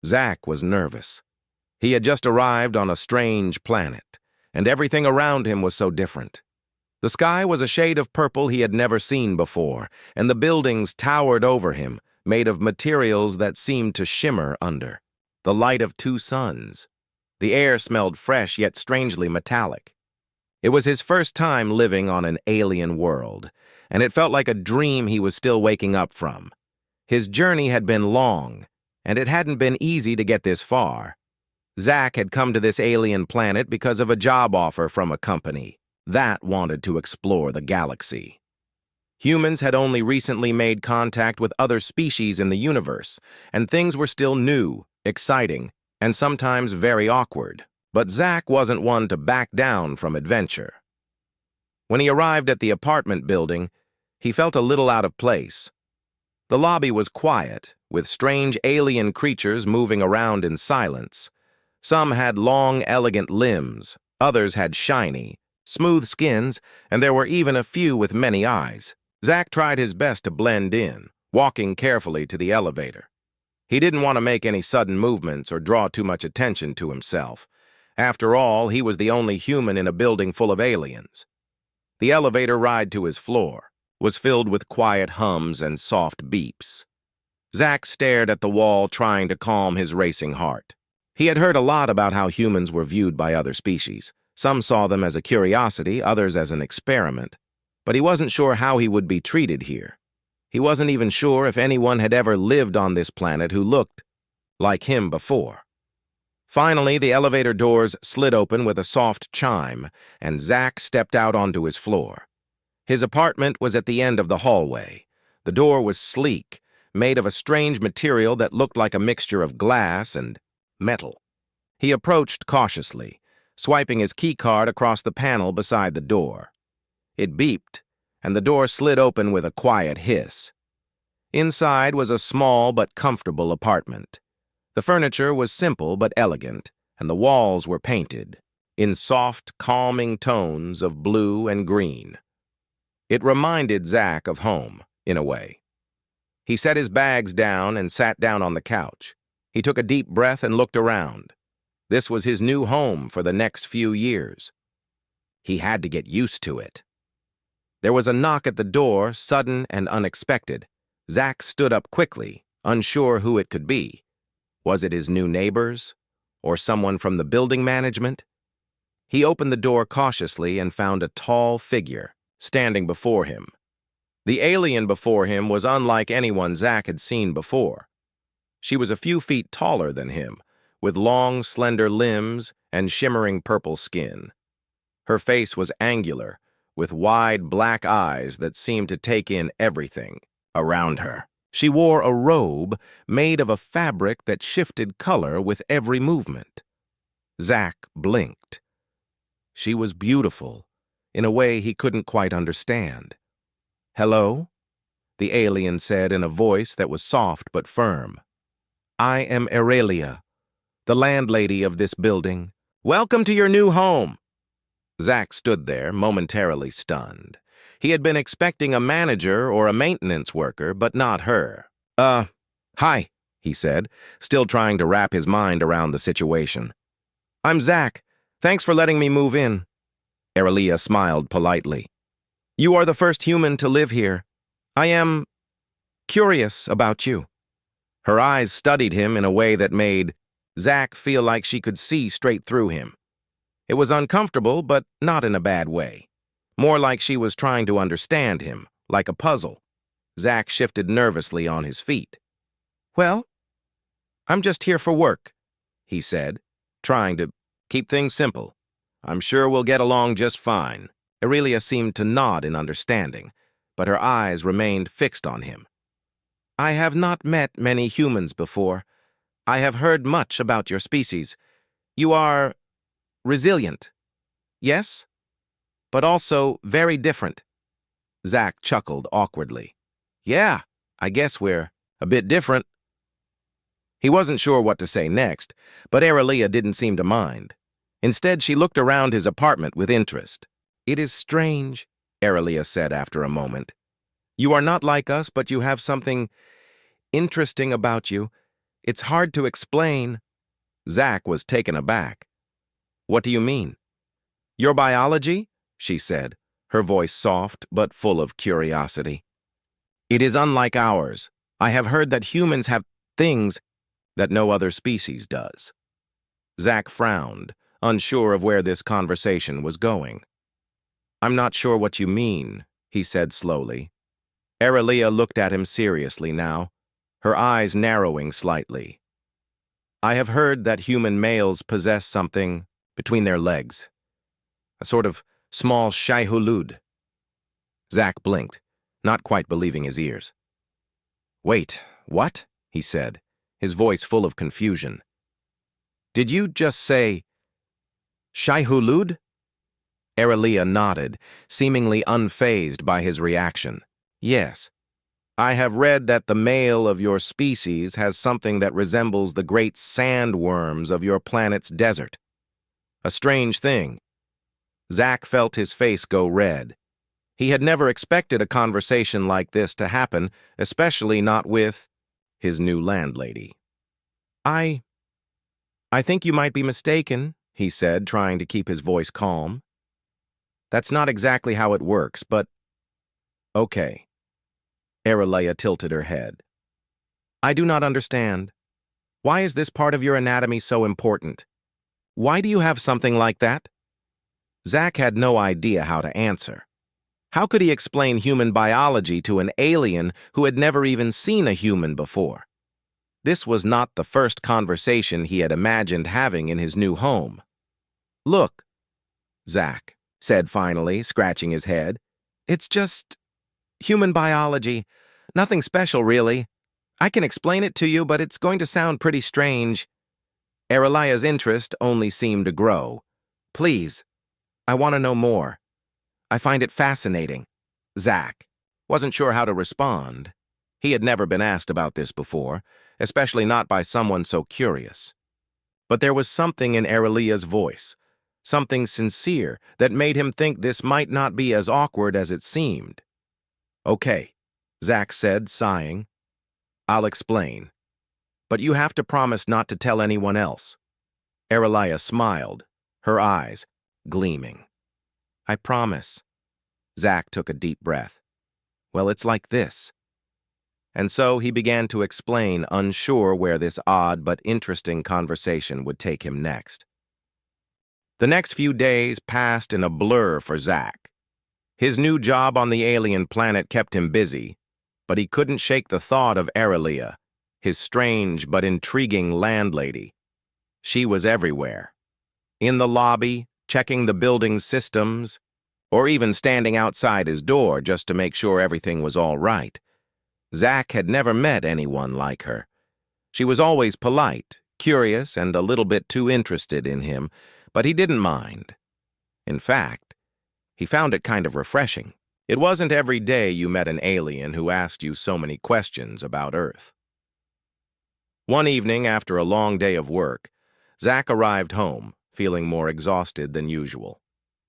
Zach was nervous. He had just arrived on a strange planet, and everything around him was so different. The sky was a shade of purple he had never seen before, and the buildings towered over him, made of materials that seemed to shimmer under the light of two suns. The air smelled fresh yet strangely metallic. It was his first time living on an alien world, and it felt like a dream he was still waking up from. His journey had been long, and it hadn't been easy to get this far. Zach had come to this alien planet because of a job offer from a company that wanted to explore the galaxy. Humans had only recently made contact with other species in the universe, and things were still new, exciting, and sometimes very awkward. But Zach wasn't one to back down from adventure. When he arrived at the apartment building, he felt a little out of place. The lobby was quiet, with strange alien creatures moving around in silence. Some had long, elegant limbs, others had shiny, smooth skins, and there were even a few with many eyes. Zach tried his best to blend in, walking carefully to the elevator. He didn't want to make any sudden movements or draw too much attention to himself. After all, he was the only human in a building full of aliens. The elevator ride to his floor was filled with quiet hums and soft beeps. Zach stared at the wall, trying to calm his racing heart. He had heard a lot about how humans were viewed by other species. Some saw them as a curiosity, others as an experiment. But he wasn't sure how he would be treated here. He wasn't even sure if anyone had ever lived on this planet who looked like him before. Finally, the elevator doors slid open with a soft chime, and Zach stepped out onto his floor. His apartment was at the end of the hallway. The door was sleek, made of a strange material that looked like a mixture of glass and metal. He approached cautiously, swiping his keycard across the panel beside the door. It beeped, and the door slid open with a quiet hiss. Inside was a small but comfortable apartment. The furniture was simple but elegant, and the walls were painted in soft, calming tones of blue and green. It reminded Zach of home, in a way. He set his bags down and sat down on the couch. He took a deep breath and looked around. This was his new home for the next few years. He had to get used to it. There was a knock at the door, sudden and unexpected. Zach stood up quickly, unsure who it could be. Was it his new neighbors? Or someone from the building management? He opened the door cautiously and found a tall figure standing before him. The alien before him was unlike anyone Zach had seen before. She was a few feet taller than him, with long, slender limbs and shimmering purple skin. Her face was angular, with wide black eyes that seemed to take in everything around her. She wore a robe made of a fabric that shifted color with every movement. Zach blinked. She was beautiful, in a way he couldn't quite understand. "Hello?" the alien said in a voice that was soft but firm. "I am Aurelia, the landlady of this building. Welcome to your new home." Zach stood there, momentarily stunned. He had been expecting a manager or a maintenance worker, but not her. Hi," he said, still trying to wrap his mind around the situation. "I'm Zach. Thanks for letting me move in." Aurelia smiled politely. "You are the first human to live here. I am curious about you." Her eyes studied him in a way that made Zach feel like she could see straight through him. It was uncomfortable, but not in a bad way. More like she was trying to understand him, like a puzzle. Zach shifted nervously on his feet. "Well, I'm just here for work," he said, trying to keep things simple. "I'm sure we'll get along just fine." Aurelia seemed to nod in understanding, but her eyes remained fixed on him. "I have not met many humans before. I have heard much about your species. You are resilient, yes? But also very different." Zach chuckled awkwardly. "Yeah, I guess we're a bit different." He wasn't sure what to say next, but Aurelia didn't seem to mind. Instead, she looked around his apartment with interest. "It is strange," Aurelia said after a moment. "You are not like us, but you have something interesting about you. It's hard to explain. Zach was taken aback. What do you mean? Your biology? She said, her voice soft but full of curiosity. It is unlike ours. I have heard that humans have things that no other species does. Zach frowned, unsure of where this conversation was going. I'm not sure what you mean, he said slowly. Aurelia looked at him seriously now, her eyes narrowing slightly. I have heard that human males possess something between their legs. A sort of small Shai-Hulud. Zach blinked, not quite believing his ears. Wait, what? He said, his voice full of confusion. Did you just say Shai-Hulud? Aurelia nodded, seemingly unfazed by his reaction. Yes. I have read that the male of your species has something that resembles the great sandworms of your planet's desert. A strange thing. Zach felt his face go red. He had never expected a conversation like this to happen, especially not with his new landlady. I think you might be mistaken, he said, trying to keep his voice calm. That's not exactly how it works, but okay. Aurelia tilted her head. I do not understand. Why is this part of your anatomy so important? Why do you have something like that? Zach had no idea how to answer. How could he explain human biology to an alien who had never even seen a human before? This was not the first conversation he had imagined having in his new home. Look, Zach said finally, scratching his head. It's just human biology. Nothing special, really. I can explain it to you, but it's going to sound pretty strange. Aurelia's interest only seemed to grow. Please, I want to know more. I find it fascinating. Zach wasn't sure how to respond. He had never been asked about this before, especially not by someone so curious. But there was something in Aurelia's voice, something sincere that made him think this might not be as awkward as it seemed. Okay, Zach said, sighing. I'll explain. But you have to promise not to tell anyone else. Aurelia smiled, her eyes gleaming. I promise. Zach took a deep breath. Well, it's like this. And so he began to explain, unsure where this odd but interesting conversation would take him next. The next few days passed in a blur for Zach. His new job on the alien planet kept him busy, but he couldn't shake the thought of Aurelia, his strange but intriguing landlady. She was everywhere. In the lobby, checking the building's systems, or even standing outside his door just to make sure everything was all right. Zach had never met anyone like her. She was always polite, curious, and a little bit too interested in him, but he didn't mind. In fact, he found it kind of refreshing. It wasn't every day you met an alien who asked you so many questions about Earth. One evening, after a long day of work, Zach arrived home, feeling more exhausted than usual.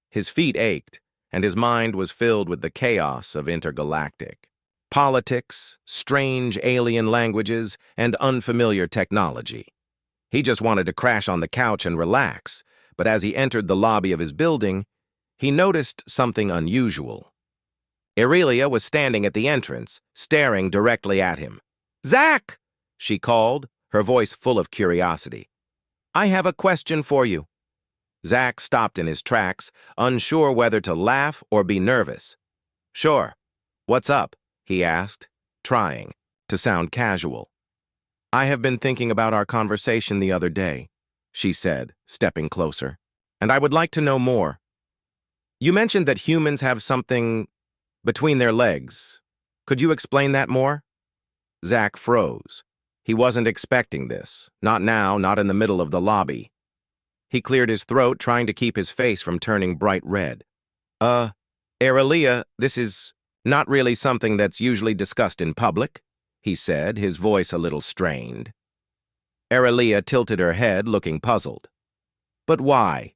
His feet ached, and his mind was filled with the chaos of intergalactic politics, strange alien languages, and unfamiliar technology. He just wanted to crash on the couch and relax, but as he entered the lobby of his building, he noticed something unusual. Aurelia was standing at the entrance, staring directly at him. "Zach!" she called, her voice full of curiosity. "I have a question for you." Zach stopped in his tracks, unsure whether to laugh or be nervous. "Sure. What's up?" he asked, trying to sound casual. "I have been thinking about our conversation the other day," she said, stepping closer, "and I would like to know more. You mentioned that humans have something between their legs. Could you explain that more?" Zach froze. He wasn't expecting this. Not now, not in the middle of the lobby. He cleared his throat, trying to keep his face from turning bright red. Aurelia, this is not really something that's usually discussed in public," he said, his voice a little strained. Aurelia tilted her head, looking puzzled. "But why?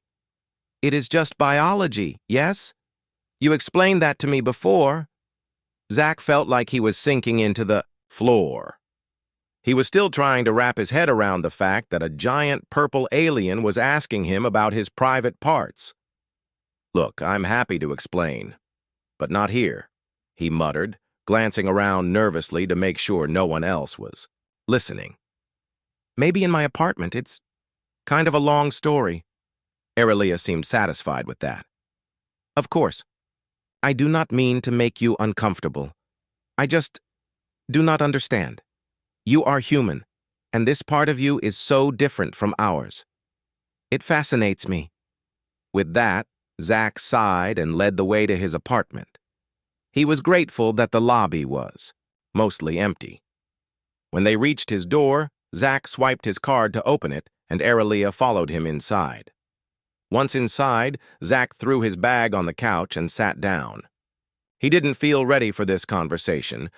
It is just biology, yes? You explained that to me before." Zach felt like he was sinking into the floor. He was still trying to wrap his head around the fact that a giant purple alien was asking him about his private parts. "Look, I'm happy to explain, but not here," he muttered, glancing around nervously to make sure no one else was listening. "Maybe in my apartment. It's kind of a long story." Aurelia seemed satisfied with that. "Of course. I do not mean to make you uncomfortable. I just do not understand. You are human, and this part of you is so different from ours. It fascinates me." With that, Zach sighed and led the way to his apartment. He was grateful that the lobby was mostly empty. When they reached his door, Zach swiped his card to open it, and Aurelia followed him inside. Once inside, Zach threw his bag on the couch and sat down. He didn't feel ready for this conversation,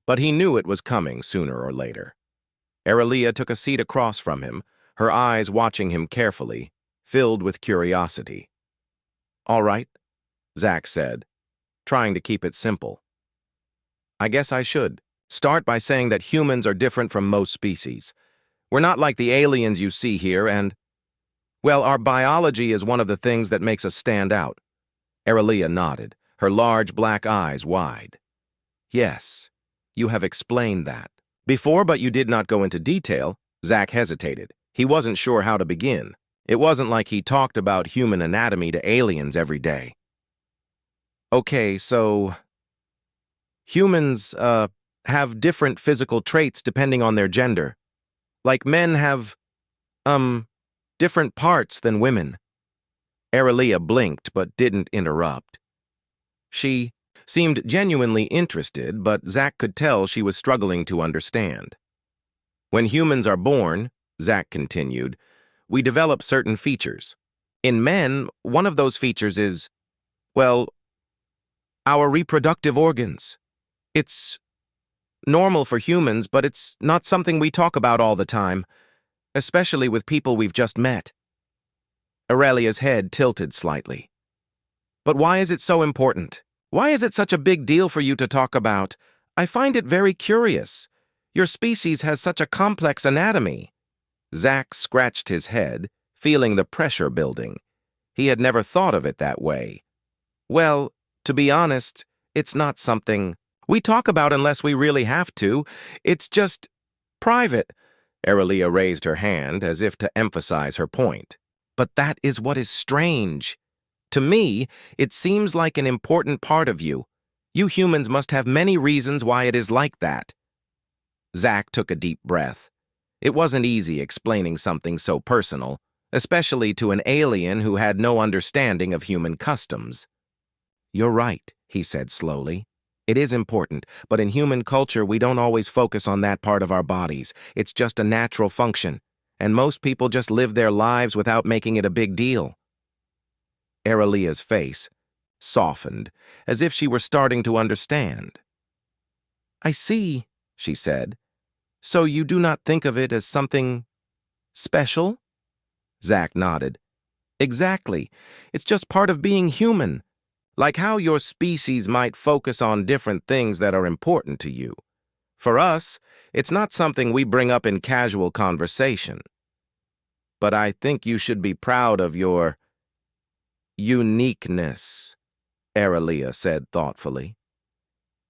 but he knew it was coming sooner or later. Aurelia took a seat across from him, her eyes watching him carefully, filled with curiosity. "All right," Zach said, trying to keep it simple. "I guess I should start by saying that humans are different from most species. We're not like the aliens you see here, and, well, our biology is one of the things that makes us stand out." Aurelia nodded, her large black eyes wide. "Yes, you have explained that before, but you did not go into detail." Zach hesitated. He wasn't sure how to begin. It wasn't like he talked about human anatomy to aliens every day. "Okay, so humans, have different physical traits depending on their gender. Like men have, different parts than women." Aurelia blinked but didn't interrupt. She seemed genuinely interested, but Zach could tell she was struggling to understand. "When humans are born," Zach continued, "we develop certain features. In men, one of those features is, well, our reproductive organs. It's normal for humans, but it's not something we talk about all the time, especially with people we've just met." Aurelia's head tilted slightly. "But why is it so important? Why is it such a big deal for you to talk about? I find it very curious. Your species has such a complex anatomy." Zach scratched his head, feeling the pressure building. He had never thought of it that way. "Well, to be honest, it's not something we talk about unless we really have to. It's just private." Aurelia raised her hand as if to emphasize her point. "But that is what is strange. To me, it seems like an important part of you. You humans must have many reasons why it is like that." Zach took a deep breath. It wasn't easy explaining something so personal, especially to an alien who had no understanding of human customs. "You're right," he said slowly. "It is important, but in human culture we don't always focus on that part of our bodies. It's just a natural function, and most people just live their lives without making it a big deal." Aurelia's face softened, as if she were starting to understand. "I see," she said. "So you do not think of it as something special?" Zach nodded. "Exactly. It's just part of being human. Like how your species might focus on different things that are important to you. For us, it's not something we bring up in casual conversation. But I think you should be proud of your uniqueness," Aurelia said thoughtfully.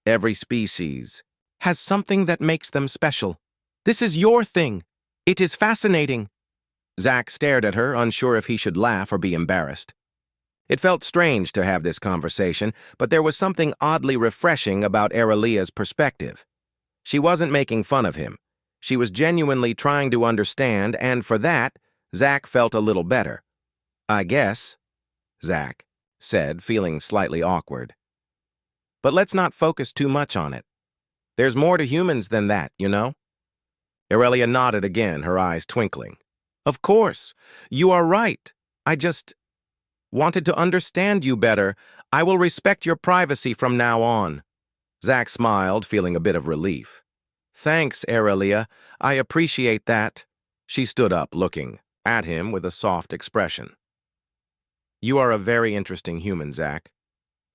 "Every species has something that makes them special. This is your thing. It is fascinating." Zach stared at her, unsure if he should laugh or be embarrassed. It felt strange to have this conversation, but there was something oddly refreshing about Aurelia's perspective. She wasn't making fun of him. She was genuinely trying to understand, and for that, Zach felt a little better. "I guess," Zach said, feeling slightly awkward. "But let's not focus too much on it. There's more to humans than that, you know?" Aurelia nodded again, her eyes twinkling. "Of course. You are right. I just wanted to understand you better. I will respect your privacy from now on." Zach smiled, feeling a bit of relief. "Thanks, Aurelia. I appreciate that." She stood up, looking at him with a soft expression. "You are a very interesting human, Zach.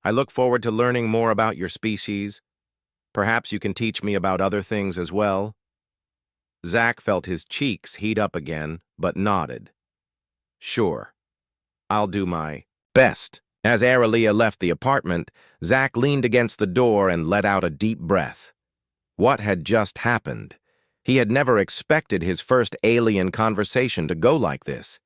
I look forward to learning more about your species. Perhaps you can teach me about other things as well." Zach felt his cheeks heat up again, but nodded. Sure, I'll do my best. As Aralia left the apartment, Zach leaned against the door and let out a deep breath. What had just happened? He had never expected his first alien conversation to go like this.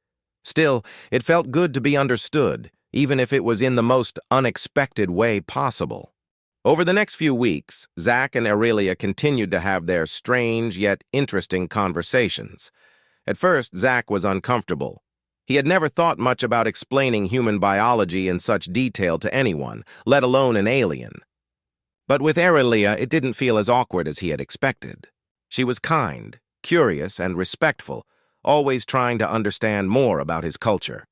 Still, it felt good to be understood, even if it was in the most unexpected way possible. Over the next few weeks, Zach and Aurelia continued to have their strange yet interesting conversations. At first, Zach was uncomfortable. He had never thought much about explaining human biology in such detail to anyone, let alone an alien. But with Aurelia, it didn't feel as awkward as he had expected. She was kind, curious, and respectful, always trying to understand more about his culture.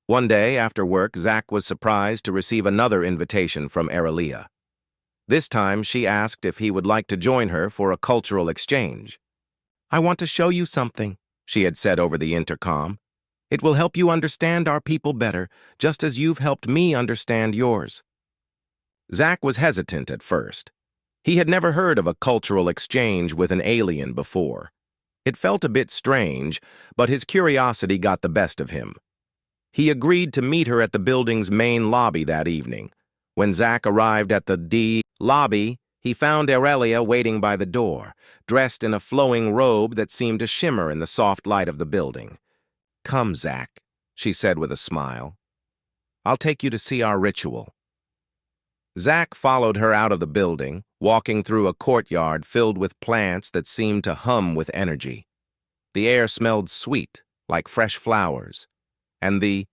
One day, after work, Zach was surprised to receive another invitation from Aurelia. This time, she asked if he would like to join her for a cultural exchange. "I want to show you something," she had said over the intercom. "It will help you understand our people better, just as you've helped me understand yours." Zach was hesitant at first. He had never heard of a cultural exchange with an alien before. It felt a bit strange, but his curiosity got the best of him. He agreed to meet her at the building's main lobby that evening. When Zach arrived at the lobby, he found Aurelia waiting by the door, dressed in a flowing robe that seemed to shimmer in the soft light of the building. "Come, Zach," she said with a smile. "I'll take you to see our ritual." Zach followed her out of the building, walking through a courtyard filled with plants that seemed to hum with energy. The air smelled sweet, like fresh flowers, and the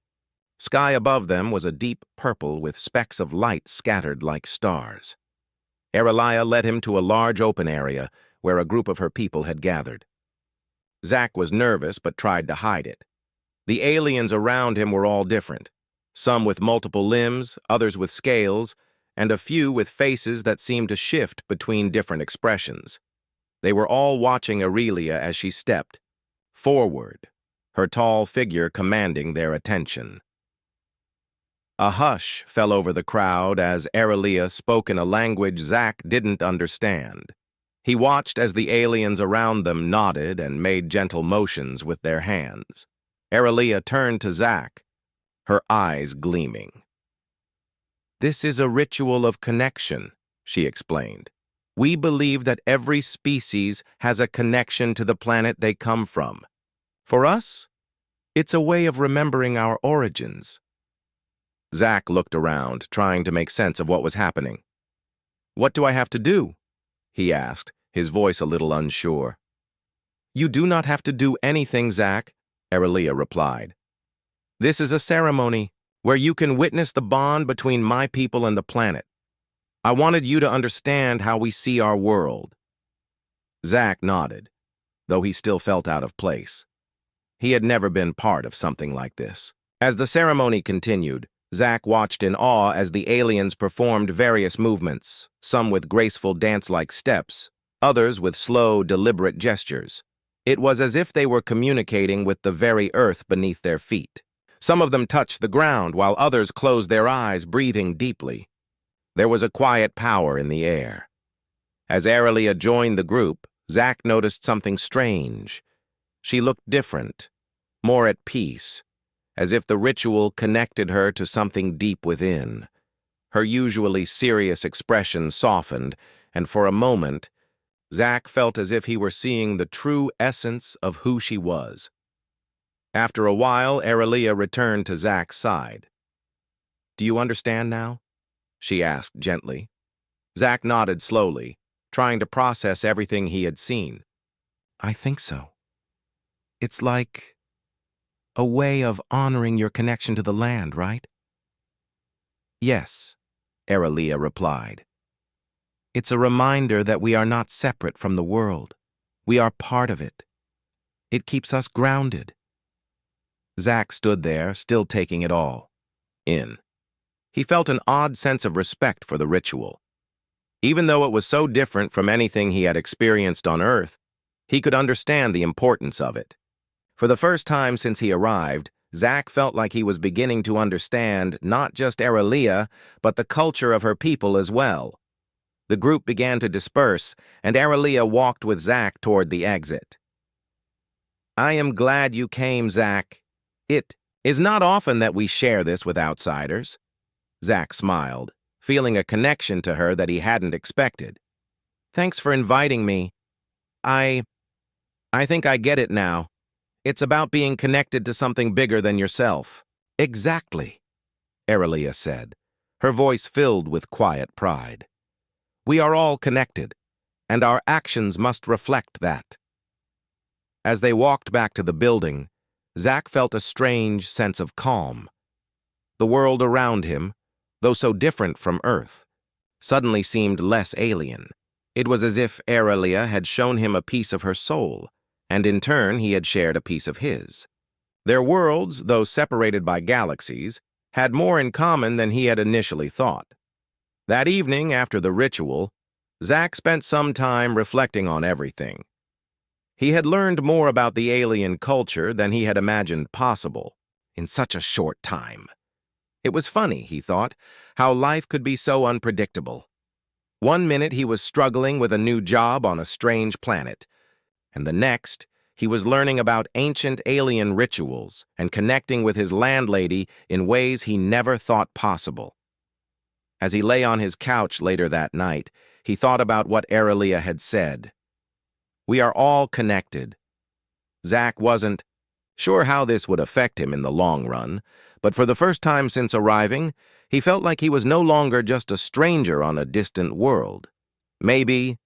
sky above them was a deep purple with specks of light scattered like stars. Aurelia led him to a large open area where a group of her people had gathered. Zach was nervous but tried to hide it. The aliens around him were all different, some with multiple limbs, others with scales, and a few with faces that seemed to shift between different expressions. They were all watching Aurelia as she stepped forward, her tall figure commanding their attention. A hush fell over the crowd as Aurelia spoke in a language Zach didn't understand. He watched as the aliens around them nodded and made gentle motions with their hands. Aurelia turned to Zach, her eyes gleaming. "This is a ritual of connection," she explained. "We believe that every species has a connection to the planet they come from. For us, it's a way of remembering our origins." Zach looked around, trying to make sense of what was happening. "What do I have to do?" he asked, his voice a little unsure. "You do not have to do anything, Zach," Aurelia replied. "This is a ceremony where you can witness the bond between my people and the planet. I wanted you to understand how we see our world." Zach nodded, though he still felt out of place. He had never been part of something like this. As the ceremony continued, Zach watched in awe as the aliens performed various movements, some with graceful dance-like steps, others with slow, deliberate gestures. It was as if they were communicating with the very earth beneath their feet. Some of them touched the ground, while others closed their eyes, breathing deeply. There was a quiet power in the air. As Aurelia joined the group, Zach noticed something strange. She looked different, more at peace, as if the ritual connected her to something deep within. Her usually serious expression softened, and for a moment, Zach felt as if he were seeing the true essence of who she was. After a while, Aurelia returned to Zach's side. "Do you understand now?" she asked gently. Zach nodded slowly, trying to process everything he had seen. "I think so. It's like a way of honoring your connection to the land, right?" "Yes," Aurelia replied. "It's a reminder that we are not separate from the world. We are part of it. It keeps us grounded." Zach stood there, still taking it all in. He felt an odd sense of respect for the ritual. Even though it was so different from anything he had experienced on Earth, he could understand the importance of it. For the first time since he arrived, Zach felt like he was beginning to understand not just Aurelia, but the culture of her people as well. The group began to disperse, and Aurelia walked with Zach toward the exit. I am glad you came, Zach. It is not often that we share this with outsiders. Zach smiled, feeling a connection to her that he hadn't expected. Thanks for inviting me. I think I get it now. It's about being connected to something bigger than yourself. Exactly, Aurelia said, her voice filled with quiet pride. We are all connected, and our actions must reflect that. As they walked back to the building, Zach felt a strange sense of calm. The world around him, though so different from Earth, suddenly seemed less alien. It was as if Aurelia had shown him a piece of her soul, and in turn he had shared a piece of his. Their worlds, though separated by galaxies, had more in common than he had initially thought. That evening, after the ritual, Zach spent some time reflecting on everything. He had learned more about the alien culture than he had imagined possible in such a short time. It was funny, he thought, how life could be so unpredictable. One minute he was struggling with a new job on a strange planet, and the next he was learning about ancient alien rituals and connecting with his landlady in ways he never thought possible. As he lay on his couch later that night, he thought about what Aurelia had said. We are all connected. Zach wasn't sure how this would affect him in the long run, but for the first time since arriving, he felt like he was no longer just a stranger on a distant world. Maybe,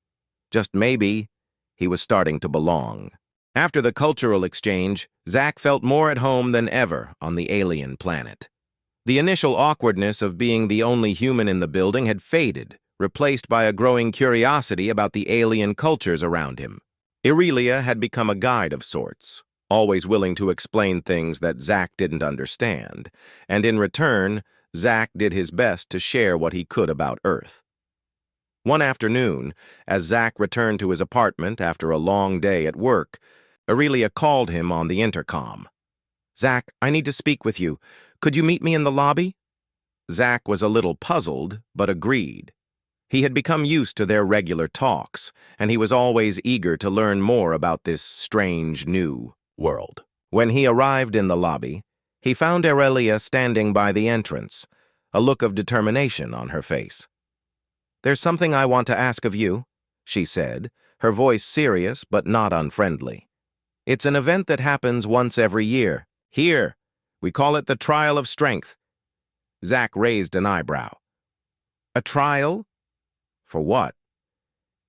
just maybe, he was starting to belong. After the cultural exchange, Zach felt more at home than ever on the alien planet. The initial awkwardness of being the only human in the building had faded, replaced by a growing curiosity about the alien cultures around him. Aurelia had become a guide of sorts, always willing to explain things that Zach didn't understand, and in return, Zach did his best to share what he could about Earth. One afternoon, as Zach returned to his apartment after a long day at work, Aurelia called him on the intercom. Zach, I need to speak with you. Could you meet me in the lobby? Zach was a little puzzled, but agreed. He had become used to their regular talks, and he was always eager to learn more about this strange new world. When he arrived in the lobby, he found Aurelia standing by the entrance, a look of determination on her face. There's something I want to ask of you, she said, her voice serious but not unfriendly. It's an event that happens once every year. Here, we call it the Trial of Strength. Zach raised an eyebrow. A trial? For what?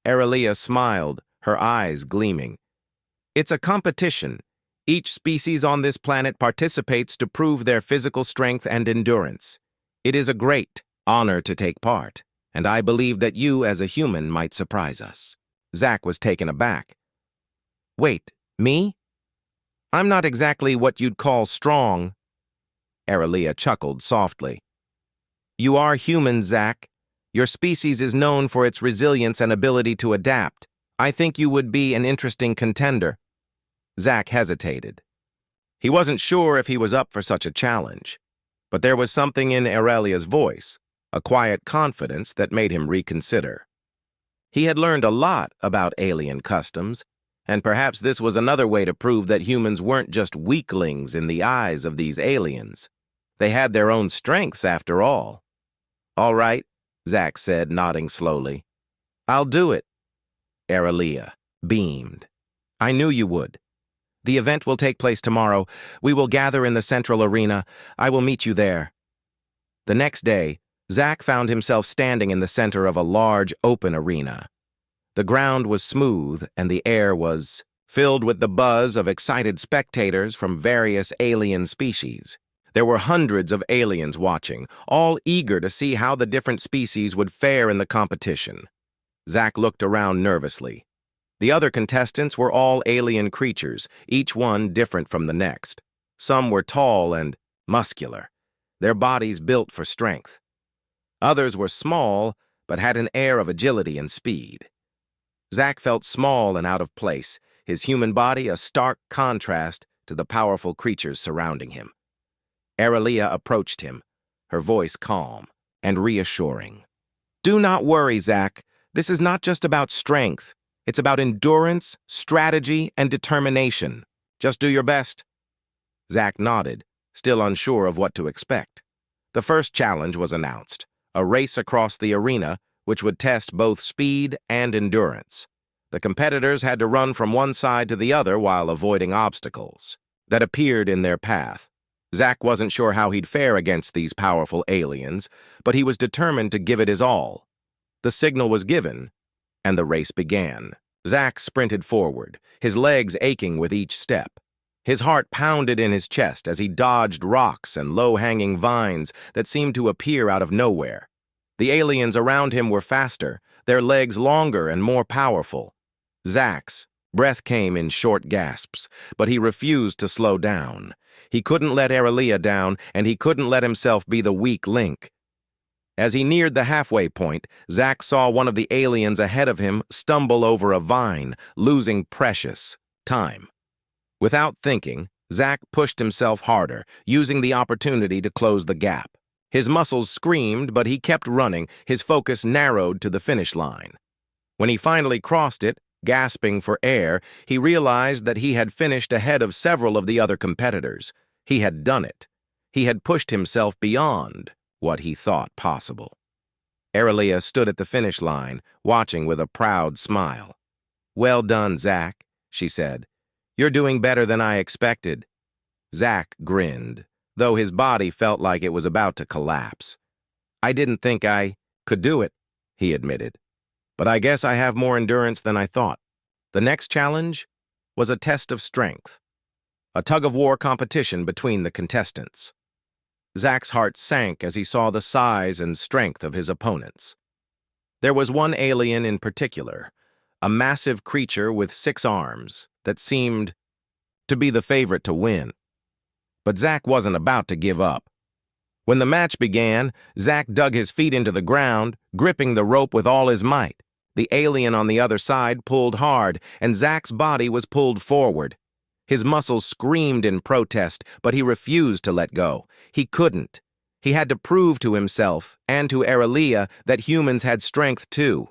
Aurelia smiled, her eyes gleaming. It's a competition. Each species on this planet participates to prove their physical strength and endurance. It is a great honor to take part, and I believe that you as a human might surprise us. Zach was taken aback. Wait, me? I'm not exactly what you'd call strong. Aurelia chuckled softly. You are human, Zach. Your species is known for its resilience and ability to adapt. I think you would be an interesting contender. Zach hesitated. He wasn't sure if he was up for such a challenge, but there was something in Aurelia's voice, a quiet confidence that made him reconsider. He had learned a lot about alien customs, and perhaps this was another way to prove that humans weren't just weaklings in the eyes of these aliens. They had their own strengths, after all. All right, Zach said, nodding slowly. I'll do it. Aurelia beamed. I knew you would. The event will take place tomorrow. We will gather in the central arena. I will meet you there. The next day, Zach found himself standing in the center of a large, open arena. The ground was smooth, and the air was filled with the buzz of excited spectators from various alien species. There were hundreds of aliens watching, all eager to see how the different species would fare in the competition. Zach looked around nervously. The other contestants were all alien creatures, each one different from the next. Some were tall and muscular, their bodies built for strength. Others were small, but had an air of agility and speed. Zach felt small and out of place, his human body a stark contrast to the powerful creatures surrounding him. Aurelia approached him, her voice calm and reassuring. Do not worry, Zach. This is not just about strength. It's about endurance, strategy, and determination. Just do your best." Zack nodded, still unsure of what to expect. The first challenge was announced, a race across the arena which would test both speed and endurance. The competitors had to run from one side to the other while avoiding obstacles that appeared in their path. Zack wasn't sure how he'd fare against these powerful aliens, but he was determined to give it his all. The signal was given, and the race began. Zack sprinted forward, his legs aching with each step. His heart pounded in his chest as he dodged rocks and low-hanging vines that seemed to appear out of nowhere. The aliens around him were faster, their legs longer and more powerful. Zack's breath came in short gasps, but he refused to slow down. He couldn't let Aurelia down, and he couldn't let himself be the weak link. As he neared the halfway point, Zack saw one of the aliens ahead of him stumble over a vine, losing precious time. Without thinking, Zack pushed himself harder, using the opportunity to close the gap. His muscles screamed, but he kept running, his focus narrowed to the finish line. When he finally crossed it, gasping for air, he realized that he had finished ahead of several of the other competitors. He had done it. He had pushed himself beyond what he thought possible. Aurelia stood at the finish line, watching with a proud smile. "Well done, Zack," she said. "You're doing better than I expected." Zack grinned, though his body felt like it was about to collapse. "I didn't think I could do it," he admitted. "But I guess I have more endurance than I thought." The next challenge was a test of strength, a tug-of-war competition between the contestants. Zack's heart sank as he saw the size and strength of his opponents. There was one alien in particular, a massive creature with 6 arms, that seemed to be the favorite to win. But Zack wasn't about to give up. When the match began, Zack dug his feet into the ground, gripping the rope with all his might. The alien on the other side pulled hard, and Zack's body was pulled forward. His muscles screamed in protest, but he refused to let go. He couldn't. He had to prove to himself and to Aurelia that humans had strength too.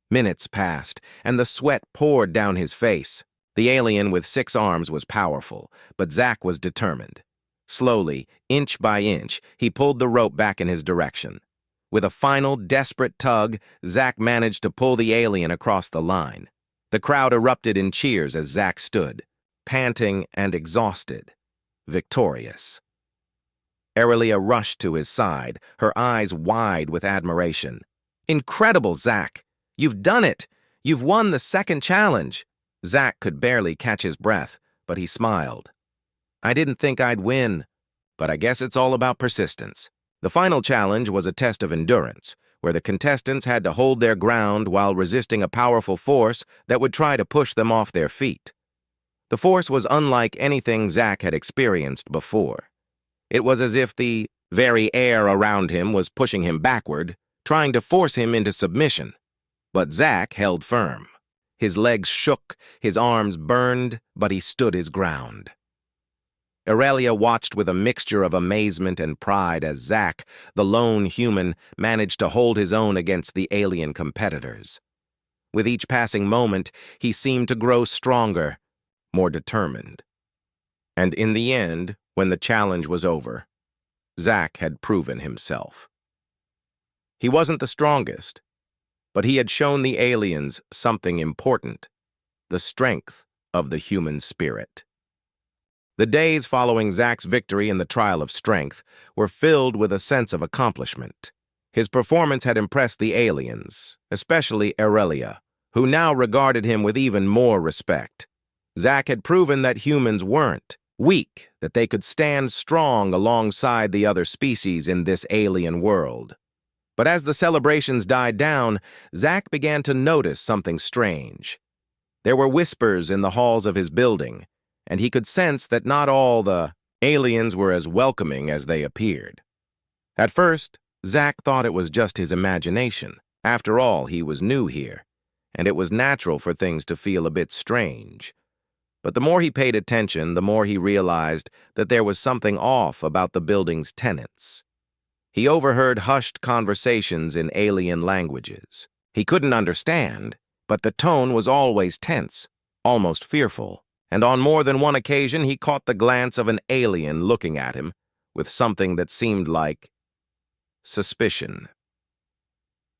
Minutes passed, and the sweat poured down his face. The alien with 6 arms was powerful, but Zack was determined. Slowly, inch by inch, he pulled the rope back in his direction. With a final, desperate tug, Zack managed to pull the alien across the line. The crowd erupted in cheers as Zack stood, panting and exhausted, victorious. Aurelia rushed to his side, her eyes wide with admiration. "Incredible, Zack! You've done it! You've won the second challenge!" Zack could barely catch his breath, but he smiled. "I didn't think I'd win, but I guess it's all about persistence." The final challenge was a test of endurance, where the contestants had to hold their ground while resisting a powerful force that would try to push them off their feet. The force was unlike anything Zack had experienced before. It was as if the very air around him was pushing him backward, trying to force him into submission. But Zack held firm. His legs shook, his arms burned, but he stood his ground. Aurelia watched with a mixture of amazement and pride as Zack, the lone human, managed to hold his own against the alien competitors. With each passing moment, he seemed to grow stronger, more determined. And in the end, when the challenge was over, Zack had proven himself. He wasn't the strongest, but he had shown the aliens something important: the strength of the human spirit. The days following Zack's victory in the trial of strength were filled with a sense of accomplishment. His performance had impressed the aliens, especially Aurelia, who now regarded him with even more respect. Zack had proven that humans weren't weak, that they could stand strong alongside the other species in this alien world. But as the celebrations died down, Zack began to notice something strange. There were whispers in the halls of his building, and he could sense that not all the aliens were as welcoming as they appeared. At first, Zack thought it was just his imagination. After all, he was new here, and it was natural for things to feel a bit strange. But the more he paid attention, the more he realized that there was something off about the building's tenants. He overheard hushed conversations in alien languages. He couldn't understand, but the tone was always tense, almost fearful. and on more than one occasion he caught the glance of an alien looking at him with something that seemed like suspicion.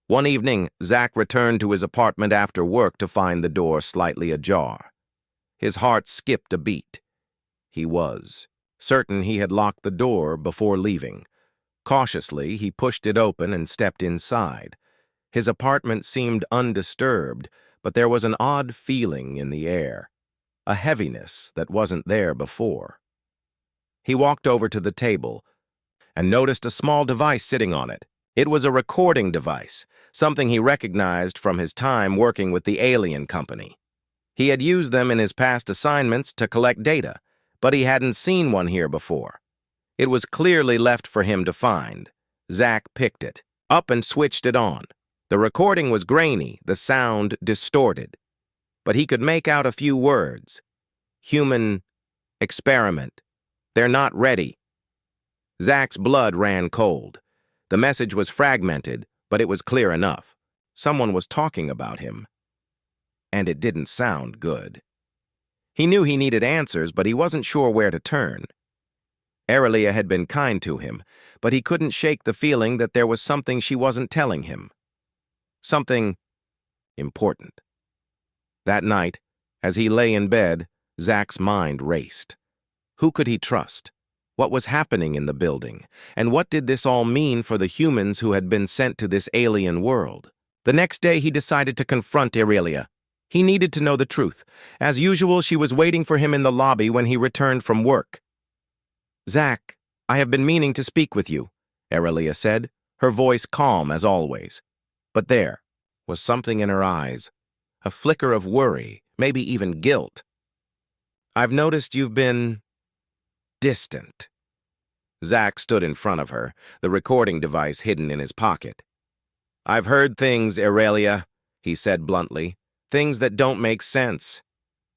One evening, Zach returned to his apartment after work to find the door slightly ajar. His heart skipped a beat. He was certain he had locked the door before leaving. Cautiously, he pushed it open and stepped inside. His apartment seemed undisturbed, but there was an odd feeling in the air, a heaviness that wasn't there before. He walked over to the table and noticed a small device sitting on it. It was a recording device, something he recognized from his time working with the alien company. He had used them in his past assignments to collect data, but he hadn't seen one here before. It was clearly left for him to find. Zach picked it up and switched it on. The recording was grainy, the sound distorted, but he could make out a few words. Human experiment. They're not ready. Zach's blood ran cold. The message was fragmented, but it was clear enough. Someone was talking about him, and it didn't sound good. He knew he needed answers, but he wasn't sure where to turn. Aurelia had been kind to him, but he couldn't shake the feeling that there was something she wasn't telling him. Something important. That night, as he lay in bed, Zach's mind raced. Who could he trust? What was happening in the building? And what did this all mean for the humans who had been sent to this alien world? The next day, he decided to confront Aurelia. He needed to know the truth. As usual, she was waiting for him in the lobby when he returned from work. "Zach, I have been meaning to speak with you," Aurelia said, her voice calm as always. But there was something in her eyes, a flicker of worry, maybe even guilt. "I've noticed you've been distant." Zach stood in front of her, the recording device hidden in his pocket. "I've heard things, Aurelia," he said bluntly, "things that don't make sense.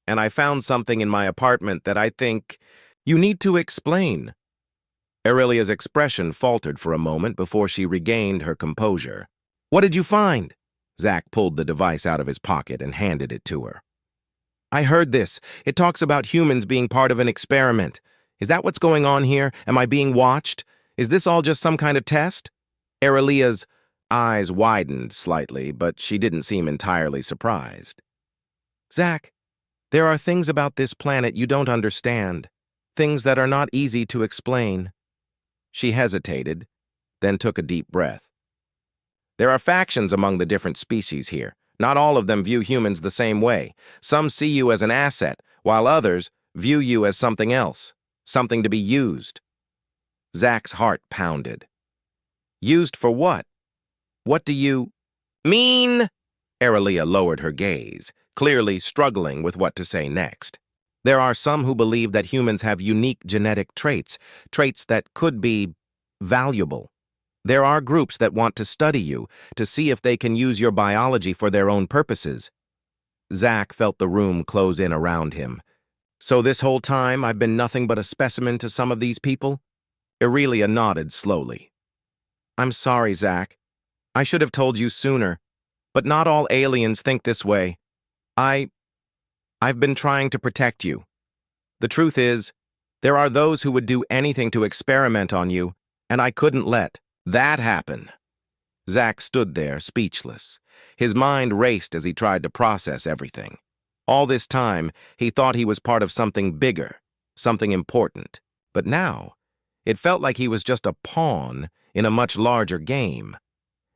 And I found something in my apartment that I think you need to explain." Aurelia's expression faltered for a moment before she regained her composure. "What did you find?" Zach pulled the device out of his pocket and handed it to her. "I heard this. It talks about humans being part of an experiment. Is that what's going on here? Am I being watched? Is this all just some kind of test?" Aurelia's eyes widened slightly, but she didn't seem entirely surprised. "Zach, there are things about this planet you don't understand, things that are not easy to explain." She hesitated, then took a deep breath. "There are factions among the different species here. Not all of them view humans the same way. Some see you as an asset, while others view you as something else, something to be used." Zach's heart pounded. "Used for what? What do you mean?" Aurelia lowered her gaze, clearly struggling with what to say next. "There are some who believe that humans have unique genetic traits, traits that could be valuable. There are groups that want to study you, to see if they can use your biology for their own purposes." Zach felt the room close in around him. "So this whole time I've been nothing but a specimen to some of these people?" Aurelia nodded slowly. "I'm sorry, Zach. I should have told you sooner, but not all aliens think this way. I've been trying to protect you. The truth is, there are those who would do anything to experiment on you, and I couldn't let that happen." Zach stood there, speechless. His mind raced as he tried to process everything. All this time, he thought he was part of something bigger, something important. But now, it felt like he was just a pawn in a much larger game.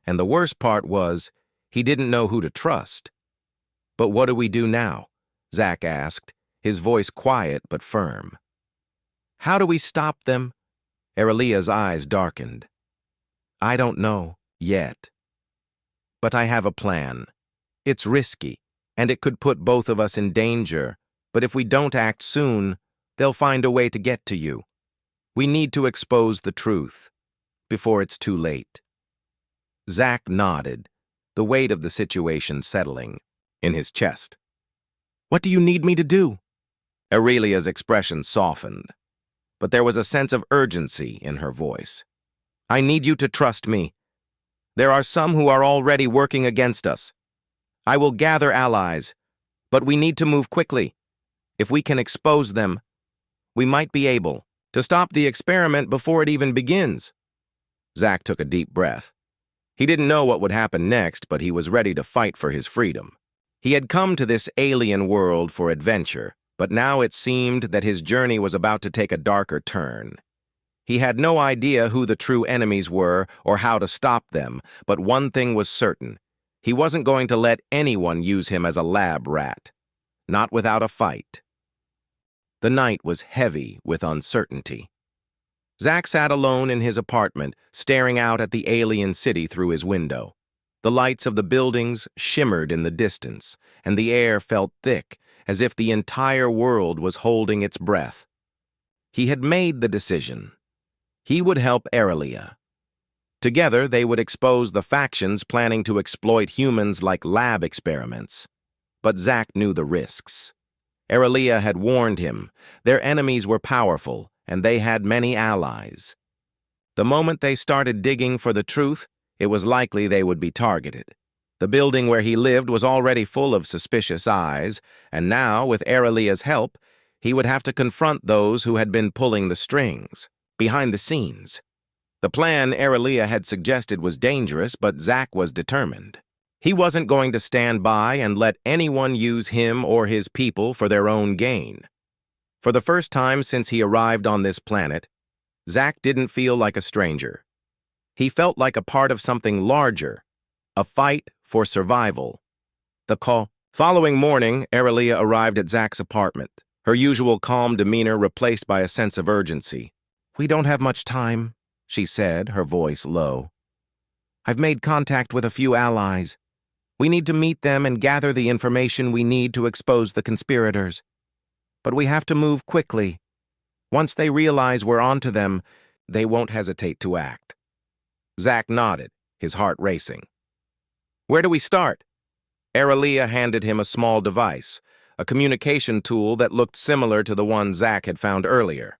And the worst part was, he didn't know who to trust. "But what do we do now?" Zach asked, his voice quiet but firm. "How do we stop them?" Aurelia's eyes darkened. "I don't know, yet. But I have a plan. It's risky, and it could put both of us in danger, but if we don't act soon, they'll find a way to get to you. We need to expose the truth before it's too late." Zach nodded, the weight of the situation settling in his chest. "What do you need me to do?" Aurelia's expression softened, but there was a sense of urgency in her voice. "I need you to trust me. There are some who are already working against us. I will gather allies, but we need to move quickly. If we can expose them, we might be able to stop the experiment before it even begins. Zack took a deep breath. He didn't know what would happen next, but he was ready to fight for his freedom. He had come to this alien world for adventure, but now it seemed that his journey was about to take a darker turn. He had no idea who the true enemies were or how to stop them, but one thing was certain. He wasn't going to let anyone use him as a lab rat. Not without a fight. The night was heavy with uncertainty. Zack sat alone in his apartment, staring out at the alien city through his window. The lights of the buildings shimmered in the distance, and the air felt thick, as if the entire world was holding its breath. He had made the decision. He would help Aurelia. Together, they would expose the factions planning to exploit humans like lab experiments. But Zack knew the risks. Aurelia had warned him. Their enemies were powerful, and they had many allies. The moment they started digging for the truth, it was likely they would be targeted. The building where he lived was already full of suspicious eyes, and now, with Aurelia's help, he would have to confront those who had been pulling the strings, behind the scenes. The plan Aurelia had suggested was dangerous, but Zack was determined. He wasn't going to stand by and let anyone use him or his people for their own gain. For the first time since he arrived on this planet, Zack didn't feel like a stranger. He felt like a part of something larger, a fight for survival. The following morning, Aurelia arrived at Zack's apartment, her usual calm demeanor replaced by a sense of urgency. "We don't have much time," she said, her voice low. "I've made contact with a few allies. We need to meet them and gather the information we need to expose the conspirators. But we have to move quickly. Once they realize we're onto them, they won't hesitate to act." Zack nodded, his heart racing. "Where do we start?" Aurelia handed him a small device, a communication tool that looked similar to the one Zack had found earlier.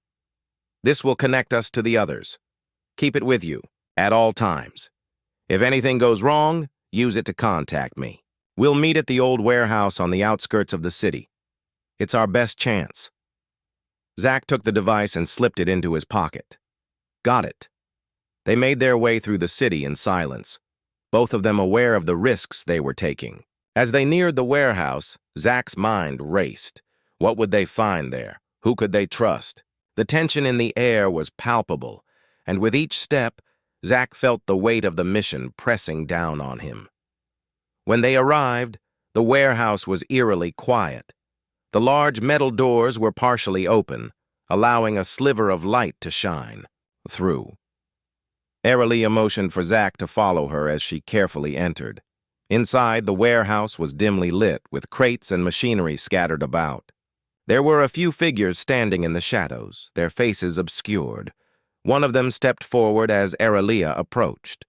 "This will connect us to the others. Keep it with you, at all times. If anything goes wrong, use it to contact me. We'll meet at the old warehouse on the outskirts of the city. It's our best chance." Zack took the device and slipped it into his pocket. Got it. They made their way through the city in silence, both of them aware of the risks they were taking. As they neared the warehouse, Zack's mind raced. What would they find there? Who could they trust? The tension in the air was palpable, and with each step, Zack felt the weight of the mission pressing down on him. When they arrived, the warehouse was eerily quiet. The large metal doors were partially open, allowing a sliver of light to shine through. Aurelia motioned for Zack to follow her as she carefully entered. Inside, the warehouse was dimly lit, with crates and machinery scattered about. There were a few figures standing in the shadows, their faces obscured. One of them stepped forward as Aurelia approached.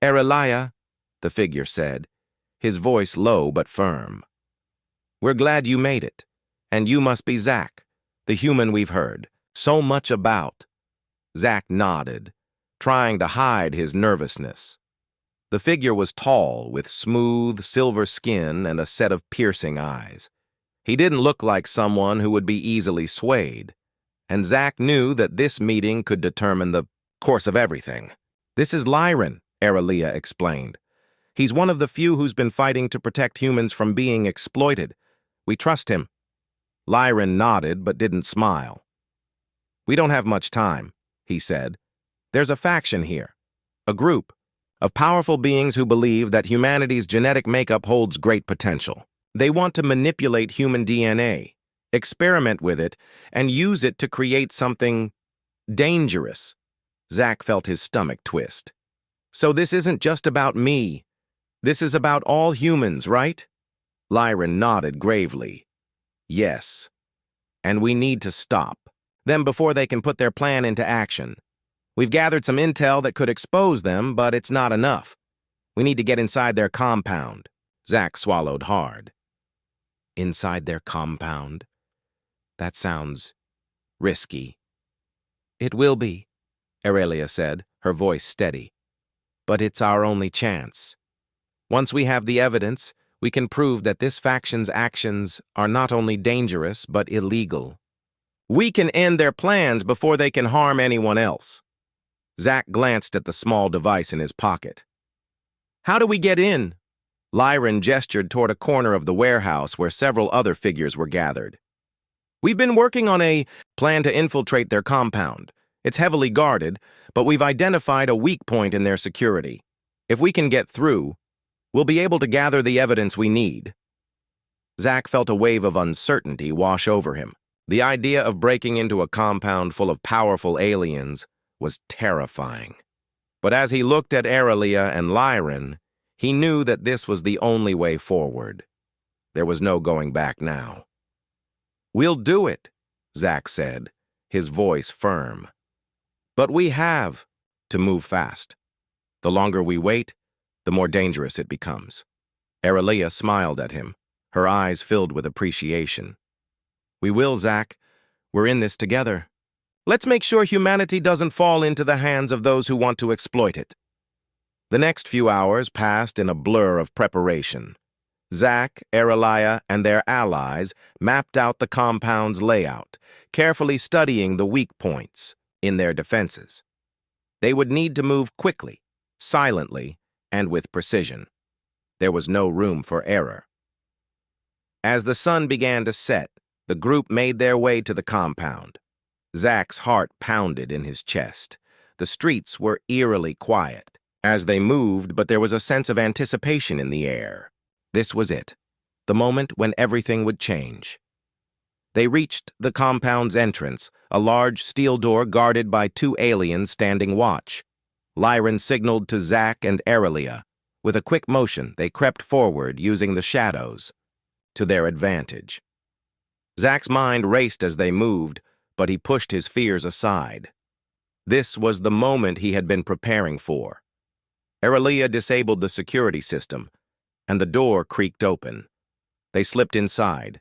"Aurelia," the figure said, his voice low but firm. "We're glad you made it, and you must be Zack, the human we've heard so much about." Zack nodded, trying to hide his nervousness. The figure was tall, with smooth, silver skin and a set of piercing eyes. He didn't look like someone who would be easily swayed, and Zack knew that this meeting could determine the course of everything. "This is Lyran," Aurelia explained. "He's one of the few who's been fighting to protect humans from being exploited. We trust him." Lyran nodded but didn't smile. "We don't have much time," he said. "There's a faction here, a group of powerful beings who believe that humanity's genetic makeup holds great potential. They want to manipulate human DNA, experiment with it, and use it to create something dangerous." Zack felt his stomach twist. "So this isn't just about me. This is about all humans, right?" Lyran nodded gravely. "Yes. And we need to stop them before they can put their plan into action. We've gathered some intel that could expose them, but it's not enough. We need to get inside their compound." Zack swallowed hard. Inside their compound? That sounds risky. "It will be," Aurelia said, her voice steady. "But it's our only chance. Once we have the evidence, We can prove that this faction's actions are not only dangerous, but illegal. We can end their plans before they can harm anyone else. Zack glanced at the small device in his pocket. How do we get in? Lyron gestured toward a corner of the warehouse where several other figures were gathered. We've been working on a plan to infiltrate their compound. It's heavily guarded, but we've identified a weak point in their security. If we can get through, we'll be able to gather the evidence we need. Zack felt a wave of uncertainty wash over him. The idea of breaking into a compound full of powerful aliens was terrifying. But as he looked at Aurelia and Lyron, he knew that this was the only way forward. There was no going back now. We'll do it, Zack said, his voice firm. But we have to move fast. The longer we wait, the more dangerous it becomes. Aurelia smiled at him, her eyes filled with appreciation. We will, Zack. We're in this together. Let's make sure humanity doesn't fall into the hands of those who want to exploit it. The next few hours passed in a blur of preparation. Zack, Aurelia, and their allies mapped out the compound's layout, carefully studying the weak points in their defenses. They would need to move quickly, silently, and with precision. There was no room for error. As the sun began to set, the group made their way to the compound. Zack's heart pounded in his chest. The streets were eerily quiet as they moved, but there was a sense of anticipation in the air. This was it, the moment when everything would change. They reached the compound's entrance, a large steel door guarded by two aliens standing watch. Lyron signaled to Zack and Aurelia. With a quick motion, they crept forward using the shadows to their advantage. Zack's mind raced as they moved, but he pushed his fears aside. This was the moment he had been preparing for. Aurelia disabled the security system, and the door creaked open. They slipped inside,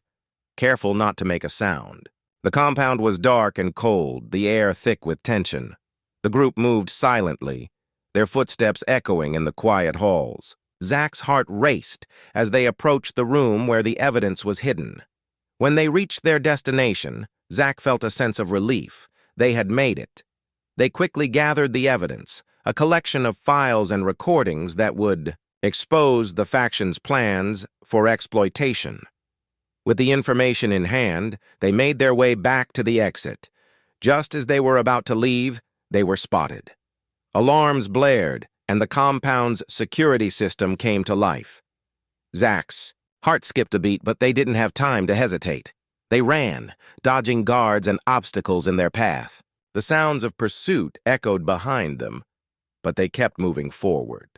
careful not to make a sound. The compound was dark and cold, the air thick with tension. The group moved silently, their footsteps echoing in the quiet halls. Zack's heart raced as they approached the room where the evidence was hidden. When they reached their destination, Zack felt a sense of relief. They had made it. They quickly gathered the evidence, a collection of files and recordings that would expose the faction's plans for exploitation. With the information in hand, they made their way back to the exit. Just as they were about to leave, they were spotted. Alarms blared, and the compound's security system came to life. Zack's heart skipped a beat, but they didn't have time to hesitate. They ran, dodging guards and obstacles in their path. The sounds of pursuit echoed behind them, but they kept moving forward.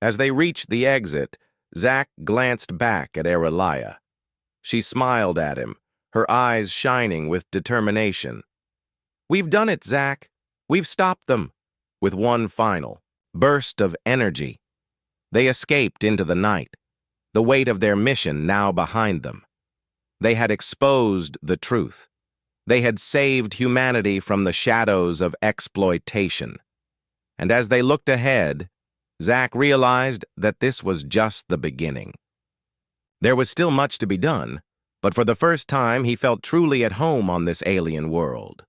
As they reached the exit, Zack glanced back at Aurelia. She smiled at him, her eyes shining with determination. "We've done it, Zack. We've stopped them." With one final burst of energy, they escaped into the night, the weight of their mission now behind them. They had exposed the truth. They had saved humanity from the shadows of exploitation. And as they looked ahead, Zack realized that this was just the beginning. There was still much to be done, but for the first time he felt truly at home on this alien world.